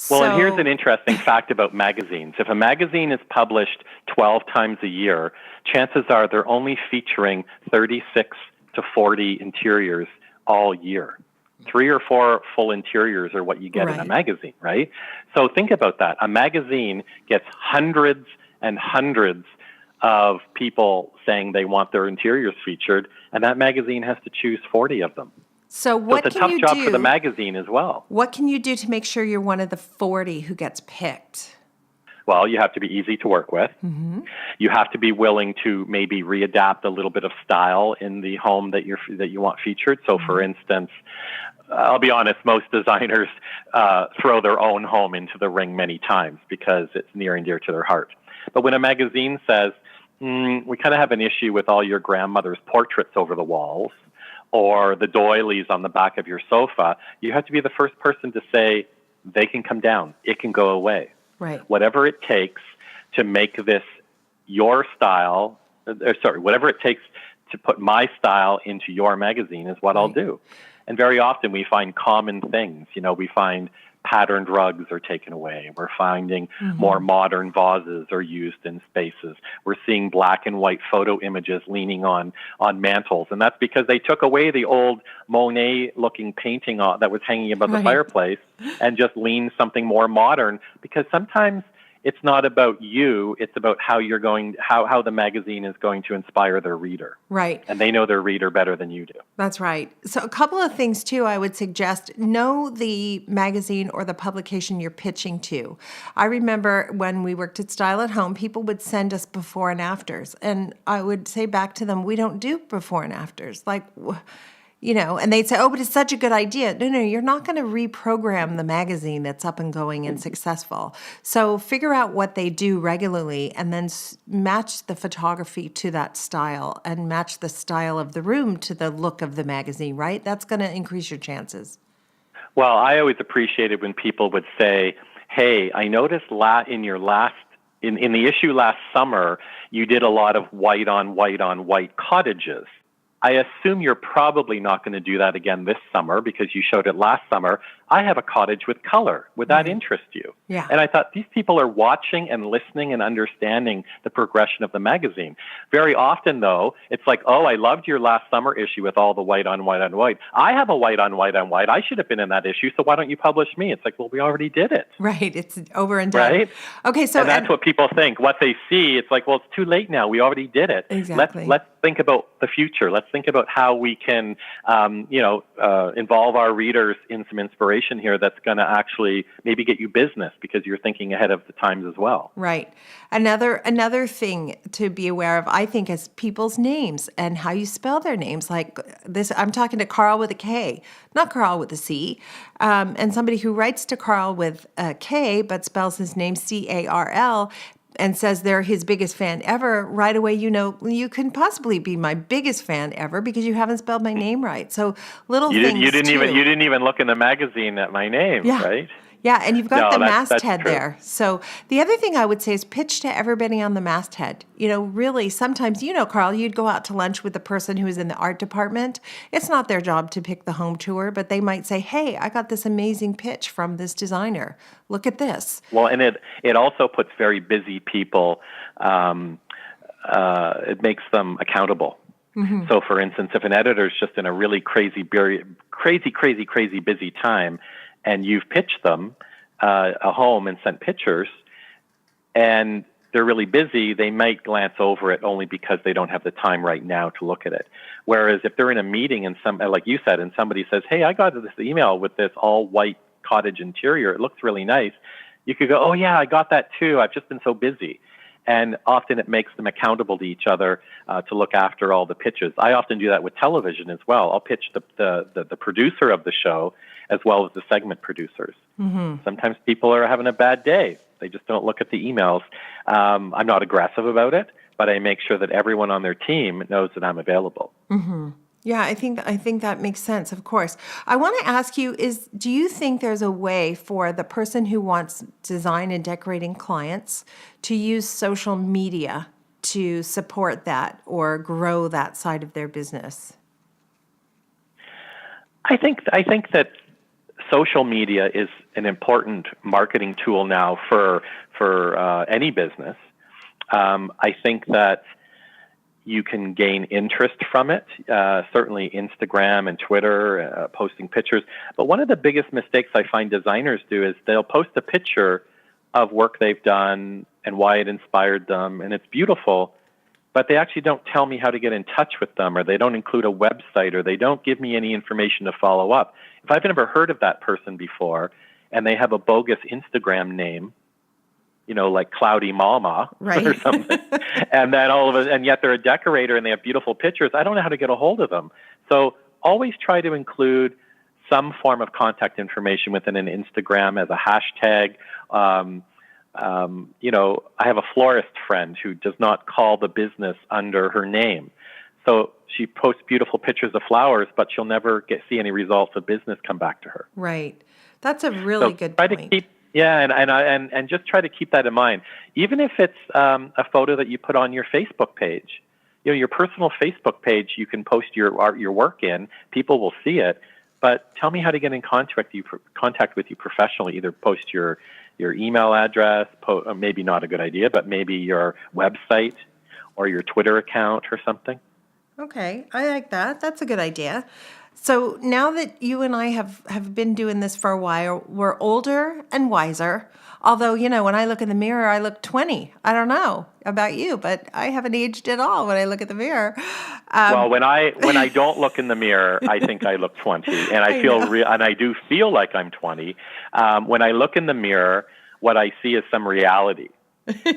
Well, and here's an interesting fact about magazines. If a magazine is published 12 times a year, chances are they're only featuring 36 to 40 interiors all year. 3 or 4 full interiors are what you get in a magazine, right? So think about that. A magazine gets hundreds and hundreds of people saying they want their interiors featured, and that magazine has to choose 40 of them. So it's a tough job for the magazine as well. What can you do to make sure you're one of the 40 who gets picked? Well, you have to be easy to work with. Mm-hmm. You have to be willing to maybe readapt a little bit of style in the home that you want featured. So, for instance, I'll be honest, most designers throw their own home into the ring many times because it's near and dear to their heart. But when a magazine says, we kind of have an issue with all your grandmother's portraits over the walls, or the doilies on the back of your sofa, you have to be the first person to say, they can come down. It can go away. Right. Whatever it takes to make this your style, whatever it takes to put my style into your magazine is what I'll do. And very often we find common things. You know, we find patterned rugs are taken away. We're finding more modern vases are used in spaces. We're seeing black and white photo images leaning on mantles. And that's because they took away the old Monet-looking painting that was hanging above the fireplace and just leaned something more modern, because sometimes it's not about you, it's about how how the magazine is going to inspire their reader. Right. And they know their reader better than you do. That's right. So a couple of things, too, I would suggest. Know the magazine or the publication you're pitching to. I remember when we worked at Style at Home, people would send us before and afters. And I would say back to them, we don't do before and afters. Like, you know, and they'd say, oh, but it's such a good idea. No, you're not going to reprogram the magazine that's up and going and successful. So figure out what they do regularly and then match the photography to that style and match the style of the room to the look of the magazine, right? That's going to increase your chances. Well, I always appreciated when people would say, hey, I noticed in the issue last summer, you did a lot of white on white cottages. I assume you're probably not going to do that again this summer because you showed it last summer. I have a cottage with color. Would that interest you? Yeah. And I thought, these people are watching and listening and understanding the progression of the magazine. Very often, though, it's like, oh, I loved your last summer issue with all the white on white on white. I have a white on white on white. I should have been in that issue, so why don't you publish me? It's like, well, we already did it. Right. It's over and done. Right? Okay, so... And that's what people think. What they see, it's like, well, it's too late now. We already did it. Exactly. Let's think about the future. Let's think about how we can, involve our readers in some inspiration here that's going to actually maybe get you business because you're thinking ahead of the times as well. Right. Another thing to be aware of, I think, is people's names and how you spell their names. Like this, I'm talking to Karl with a K, not Karl with a C, and somebody who writes to Karl with a K but spells his name Carl. And says they're his biggest fan ever, right away you know you couldn't possibly be my biggest fan ever because you haven't spelled my name right. So things you didn't even look in the magazine at my name, right? Yeah, and you've got No, the that's masthead true. there. So the other thing I would say is pitch to everybody on the masthead. Really, sometimes, Carl, you'd go out to lunch with the person who is in the art department. It's not their job to pick the home tour, but they might say, hey, I got this amazing pitch from this designer. Look at this. Well, and it also puts very busy people, it makes them accountable. So, for instance, if an editor is just in a really crazy busy time, and you've pitched them a home and sent pictures, and they're really busy, they might glance over it only because they don't have the time right now to look at it. Whereas if they're in a meeting and like you said, and somebody says, "Hey, I got this email with this all white cottage interior. It looks really nice." You could go, "Oh yeah, I got that too. I've just been so busy." And often it makes them accountable to each other to look after all the pitches. I often do that with television as well. I'll pitch the producer of the show as well as the segment producers. Sometimes people are having a bad day. They just don't look at the emails. I'm not aggressive about it, but I make sure that everyone on their team knows that I'm available. Yeah, I think that makes sense, of course. I want to ask you do you think there's a way for the person who wants design and decorating clients to use social media to support that or grow that side of their business? I think that social media is an important marketing tool now for any business. I think that you can gain interest from it, certainly Instagram and Twitter, posting pictures. But one of the biggest mistakes I find designers do is they'll post a picture of work they've done and why it inspired them, and it's beautiful, but they actually don't tell me how to get in touch with them, or they don't include a website, or they don't give me any information to follow up. If I've never heard of that person before, and they have a bogus Instagram name, like Cloudy Mama or something. And then and yet they're a decorator and they have beautiful pictures. I don't know how to get a hold of them. So always try to include some form of contact information within an Instagram as a hashtag. I have a florist friend who does not call the business under her name. So she posts beautiful pictures of flowers, but she'll never see any results of business come back to her. Right. That's a really good point. And just try to keep that in mind. Even if it's a photo that you put on your Facebook page, your personal Facebook page, you can post your work in. People will see it, but tell me how to get in contact with you professionally. Either post your email address, maybe not a good idea, but maybe your website or your Twitter account or something. Okay, I like that. That's a good idea. So now that you and I have been doing this for a while, we're older and wiser. Although, when I look in the mirror, I look 20. I don't know about you, but I haven't aged at all when I look at the mirror. Well, when I don't look in the mirror, I think I look 20, and I do feel like I'm 20. When I look in the mirror, what I see is some reality.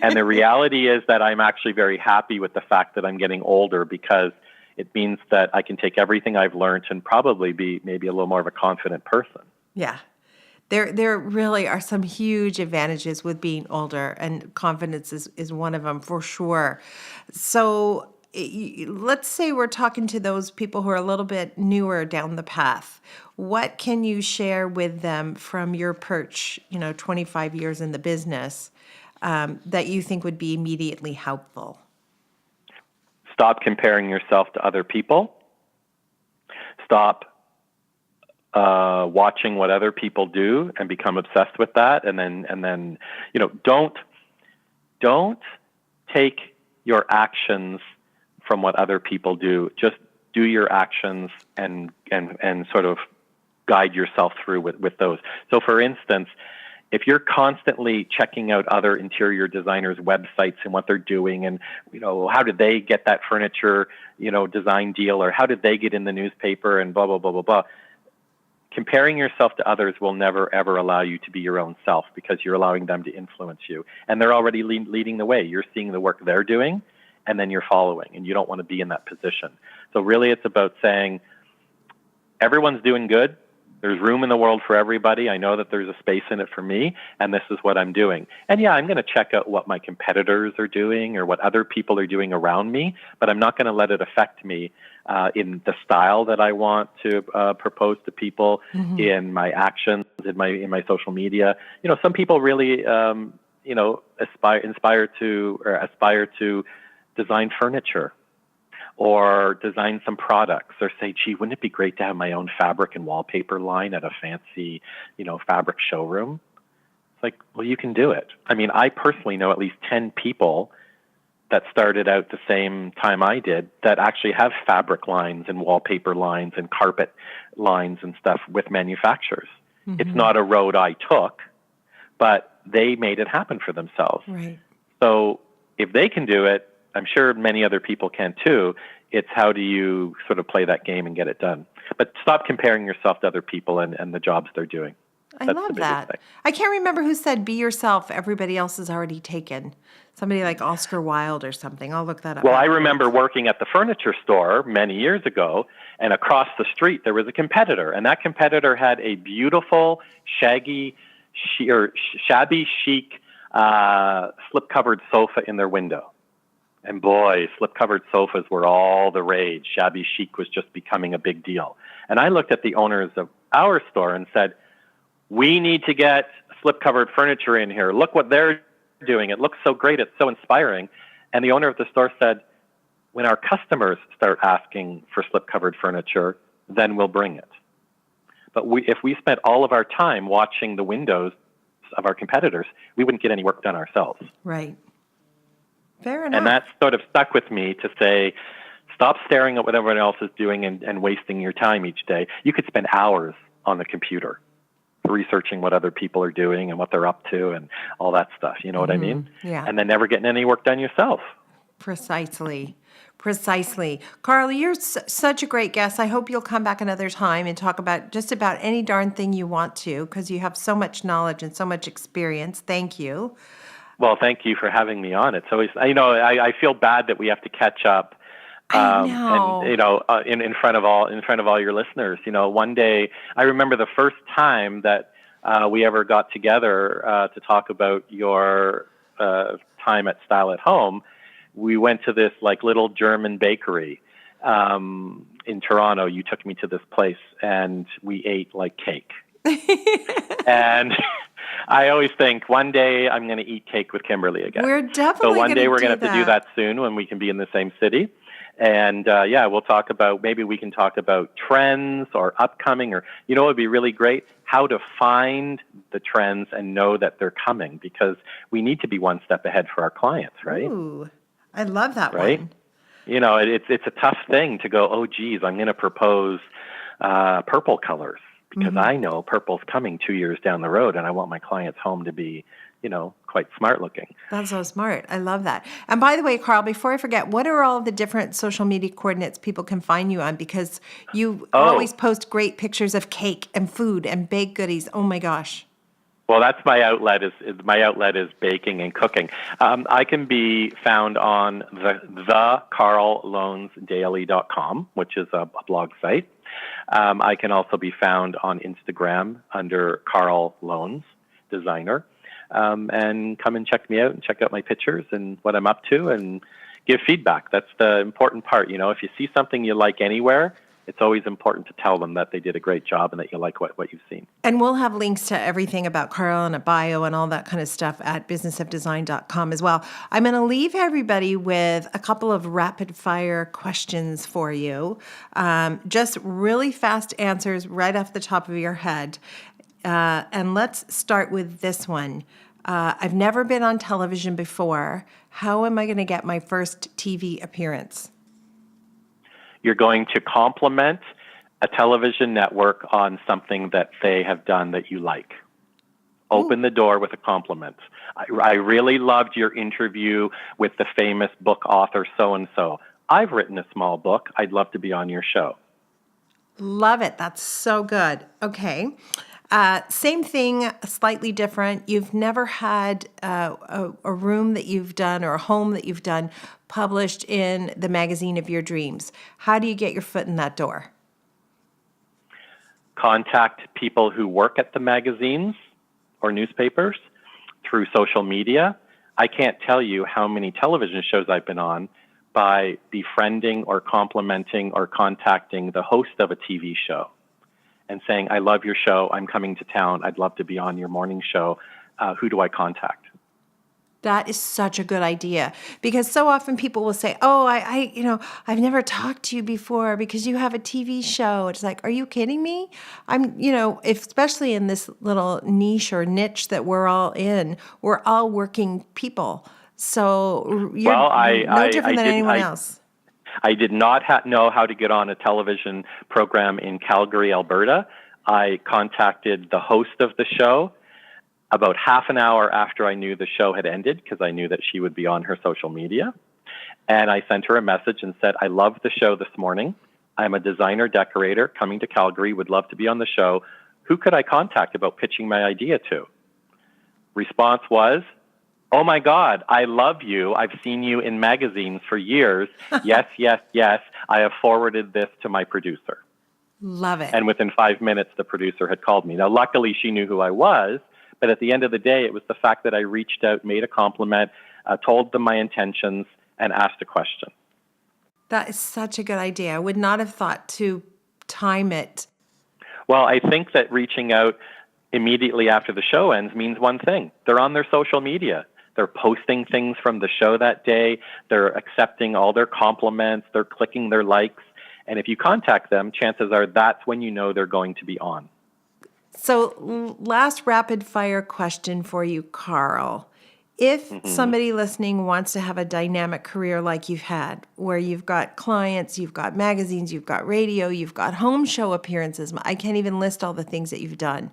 And the reality is that I'm actually very happy with the fact that I'm getting older, because it means that I can take everything I've learned and probably be maybe a little more of a confident person. Yeah. There really are some huge advantages with being older, and confidence is one of them for sure. So let's say we're talking to those people who are a little bit newer down the path. What can you share with them from your perch, 25 years in the business, that you think would be immediately helpful? Stop comparing yourself to other people. Stop watching what other people do and become obsessed with that. And then don't take your actions from what other people do. Just do your actions and sort of guide yourself through with those. So, for instance, if you're constantly checking out other interior designers' websites and what they're doing, and how did they get that furniture design deal, or how did they get in the newspaper, and blah blah blah blah blah, comparing yourself to others will never ever allow you to be your own self, because you're allowing them to influence you, and they're already leading the way. You're seeing the work they're doing, and then you're following, and you don't want to be in that position. So really, it's about saying everyone's doing good. There's room in the world for everybody. I know that there's a space in it for me, and this is what I'm doing. And yeah, I'm going to check out what my competitors are doing or what other people are doing around me, but I'm not going to let it affect me in the style that I want to propose to people, in my actions, in my social media. Some people really, aspire to design furniture or design some products, or say, gee, wouldn't it be great to have my own fabric and wallpaper line at a fancy, fabric showroom? It's like, well, you can do it. I mean, I personally know at least 10 people that started out the same time I did that actually have fabric lines and wallpaper lines and carpet lines and stuff with manufacturers. It's not a road I took, but they made it happen for themselves. Right. So if they can do it, I'm sure many other people can too. It's how do you sort of play that game and get it done. But stop comparing yourself to other people and the jobs they're doing. I love that. Thing. I can't remember who said, be yourself, everybody else is already taken. Somebody like Oscar Wilde or something. I'll look that up. Well, I remember working at the furniture store many years ago, and across the street there was a competitor, and that competitor had a beautiful, shabby chic, slip-covered sofa in their window. And boy, slip-covered sofas were all the rage. Shabby chic was just becoming a big deal. And I looked at the owners of our store and said, we need to get slip-covered furniture in here. Look what they're doing. It looks so great. It's so inspiring. And the owner of the store said, when our customers start asking for slip-covered furniture, then we'll bring it. But if we spent all of our time watching the windows of our competitors, we wouldn't get any work done ourselves. Right. Fair enough. And that sort of stuck with me to say, stop staring at what everyone else is doing and wasting your time each day. You could spend hours on the computer researching what other people are doing and what they're up to and all that stuff. You know what I mean? Yeah. And then never getting any work done yourself. Precisely. Karl, you're such a great guest. I hope you'll come back another time and talk about just about any darn thing you want to, because you have so much knowledge and so much experience. Thank you. Well, thank you for having me on. It's always, I feel bad that we have to catch up. I know. And, in front of all your listeners, one day, I remember the first time that we ever got together to talk about your time at Style at Home. We went to this little German bakery in Toronto. You took me to this place and we ate like cake. And I always think one day I'm going to eat cake with Kimberley again. We're definitely So one day we're going to have to do that that soon when we can be in the same city. And we'll talk about, maybe we can talk about trends or upcoming, or, it would be really great how to find the trends and know that they're coming, because we need to be one step ahead for our clients, right? Ooh, I love that right? one. It's a tough thing to go, oh, geez, I'm going to propose purple colors, because I know purple's coming 2 years down the road, and I want my client's home to be, quite smart looking. That's so smart. I love that. And by the way, Karl, before I forget, what are all the different social media coordinates people can find you on? Because you always post great pictures of cake and food and baked goodies. Oh my gosh. Well, that's my outlet. My outlet is baking and cooking. I can be found on the KarlLohnesDaily.com, which is a blog site. I can also be found on Instagram under Karl Lohnes Designer. And come and check me out and check out my pictures and what I'm up to and give feedback. That's the important part. If you see something you like anywhere, it's always important to tell them that they did a great job and that you like what you've seen. And we'll have links to everything about Karl and a bio and all that kind of stuff at businessofdesign.com as well. I'm going to leave everybody with a couple of rapid fire questions for you. Just really fast answers right off the top of your head. And let's start with this one. I've never been on television before. How am I going to get my first TV appearance? You're going to compliment a television network on something that they have done that you like. Open the door with a compliment. I really loved your interview with the famous book author so-and-so. I've written a small book. I'd love to be on your show. Love it. That's so good. Okay. Same thing, slightly different. You've never had a room that you've done or a home that you've done published in the magazine of your dreams. How do you get your foot in that door? Contact people who work at the magazines or newspapers through social media. I can't tell you how many television shows I've been on by befriending or complimenting or contacting the host of a TV show and saying, I love your show. I'm coming to town. I'd love to be on your morning show. Who do I contact? That is such a good idea, because so often people will say, "Oh, I've never talked to you before because you have a TV show." It's like, are you kidding me? Especially in this little niche or niche that we're all in, we're all working people. So you're no different than anyone else. I did not know how to get on a television program in Calgary, Alberta. I contacted the host of the show about half an hour after I knew the show had ended, because I knew that she would be on her social media. And I sent her a message and said, I love the show this morning. I'm a designer decorator coming to Calgary, would love to be on the show. Who could I contact about pitching my idea to? Response was, oh my God, I love you. I've seen you in magazines for years. Yes, yes, yes. I have forwarded this to my producer. Love it. And within 5 minutes, the producer had called me. Now, luckily, she knew who I was. But at the end of the day, it was the fact that I reached out, made a compliment, told them my intentions, and asked a question. That is such a good idea. I would not have thought to time it. Well, I think that reaching out immediately after the show ends means one thing. They're on their social media. They're posting things from the show that day. They're accepting all their compliments. They're clicking their likes. And if you contact them, chances are that's when you know they're going to be on. So last rapid fire question for you, Karl. If somebody listening wants to have a dynamic career like you've had, where you've got clients, you've got magazines, you've got radio, you've got home show appearances, I can't even list all the things that you've done.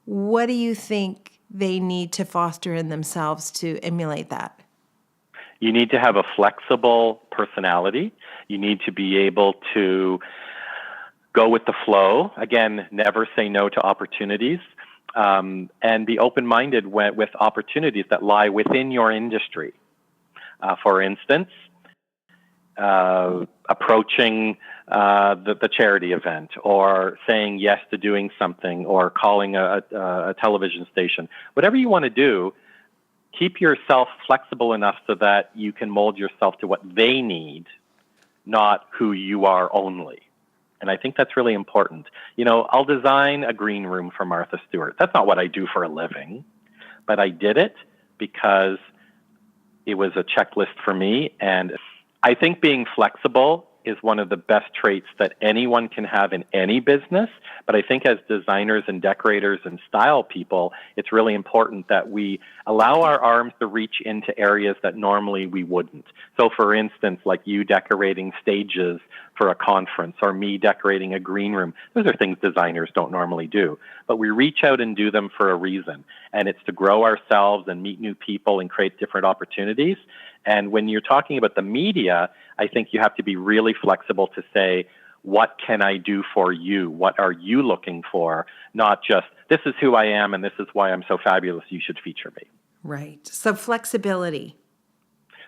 What do you think they need to foster in themselves to emulate that? You need to have a flexible personality. You need to be able to go with the flow. Again, never say no to opportunities, and be open-minded with opportunities that lie within your industry. For instance, approaching the charity event, or saying yes to doing something, or calling a television station. Whatever you want to do, keep yourself flexible enough so that you can mold yourself to what they need, not who you are only. And I think that's really important. I'll design a green room for Martha Stewart. That's not what I do for a living, but I did it because it was a checklist for me. And I think being flexible is one of the best traits that anyone can have in any business. But I think as designers and decorators and style people, it's really important that we allow our arms to reach into areas that normally we wouldn't. So for instance, like you decorating stages for a conference, or me decorating a green room, those are things designers don't normally do. But we reach out and do them for a reason. And it's to grow ourselves and meet new people and create different opportunities. And when you're talking about the media, I think you have to be really flexible to say, what can I do for you? What are you looking for? Not just, this is who I am and this is why I'm so fabulous, you should feature me. Right. So flexibility.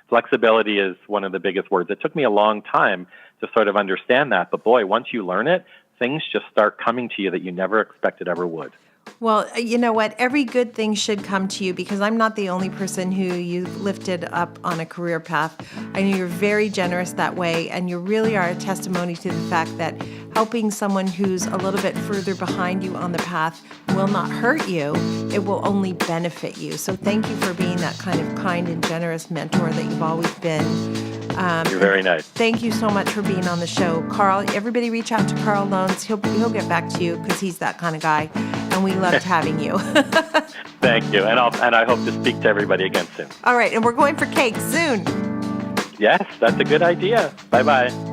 Flexibility is one of the biggest words. It took me a long time to sort of understand that. But boy, once you learn it, things just start coming to you that you never expected ever would. Well, you know what? Every good thing should come to you, because I'm not the only person who you lifted up on a career path. I know you're very generous that way, and you really are a testimony to the fact that helping someone who's a little bit further behind you on the path will not hurt you. It will only benefit you. So thank you for being that kind and generous mentor that you've always been. You're very nice. Thank you so much for being on the show, Karl. Everybody reach out to Karl Lohnes. He'll get back to you, because he's that kind of guy, and we loved having you. Thank you, and I hope to speak to everybody again soon. All right, and we're going for cake soon. Yes, that's a good idea. Bye-bye.